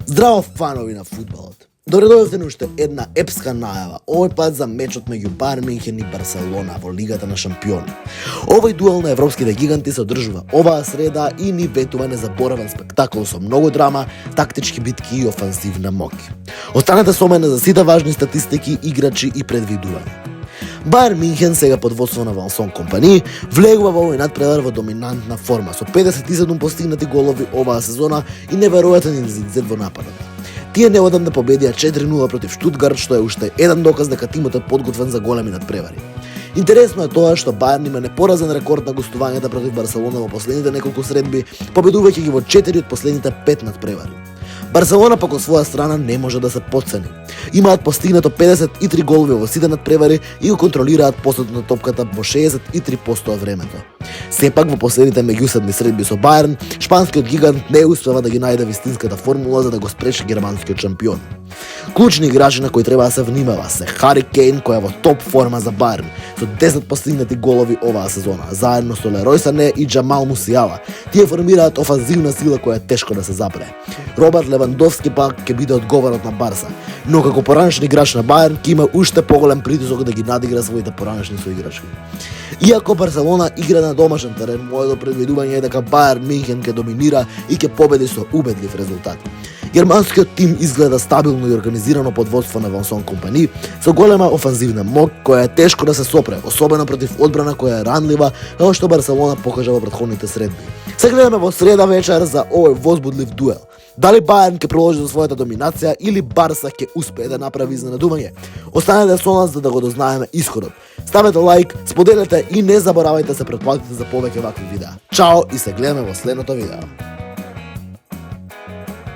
Здраво фанови на фудбалот. Доредовте уште една епска најава, овој пат за мечот меѓу Бајерн Мюнхен и Барселона во Лигата на шампиони. Овој дуел на европските гиганти се одржува оваа среда и ни ветува незаборавен спектакл со многу драма, тактички битки и офанзивна моќ. Останете со мене за сите важни статистики, играчи и предвидувања. Бајерн Мюнхен сега под водство на Вансон Компани влегува во овој надпревар во доминантна форма со 57 постигнати голови оваа сезона и неверојатен интензитет во нападот. Тие неодамна победија 4-0 против Штутгарт, што е уште еден доказ дека тимот е подготвен за големи надпревари. Интересно е тоа што Бајерн има непоразен рекорд на гостувањата против Барселона во последните неколку средби, победувајќи ги во 4 од последните 5 надпревари. Барселона пак од своја страна не може да се потцени. Имаат постигнато 53 голови во сите надпревари и го контролираат посетот на топката во 63% од времето. Сепак во последните меѓусебни средби со Бајерн, шпанскиот гигант не успева да ги најде вистинската формула за да го спречи германскиот шампион. Клучни играчи на кои треба да се внимава се Хари Кейн, кој е во топ форма за Бајерн, со 10 постигнати голови оваа сезона, заедно со Лерој Сане и Джамал Мусијала. Тие формираат офанзивна сила која е тешко да се запре. Роберт Левандовски пак ќе биде одговорот на Барса, но како поранешен играч на Бајерн ќе има уште поголем притисок да ги надигра своите поранешни соиграчи. Иако Барселона игра на домашен терен, моето предвидување е дека Бајерн Мюнхен ќе доминира и ќе победи со убедлив резултат. Германскиот тим изгледа стабилно и организирано под водство на Вансон Компани, со голема офанзивна моќ која е тешко да се сопре, особено против одбрана која е ранлива, како што Барселона покажа во претходните средби. Се гледаме во среда вечер за овој возбудлив дуел. Дали Бајерн ќе продолжи за својата доминација или Барса ќе успее да направи изненадување? Останете со нас за да го дознаеме исходот. Ставете лайк, споделете и не заборавајте се претплатите за повеќе вакви видеа. Чао и се гледаме во следното видео.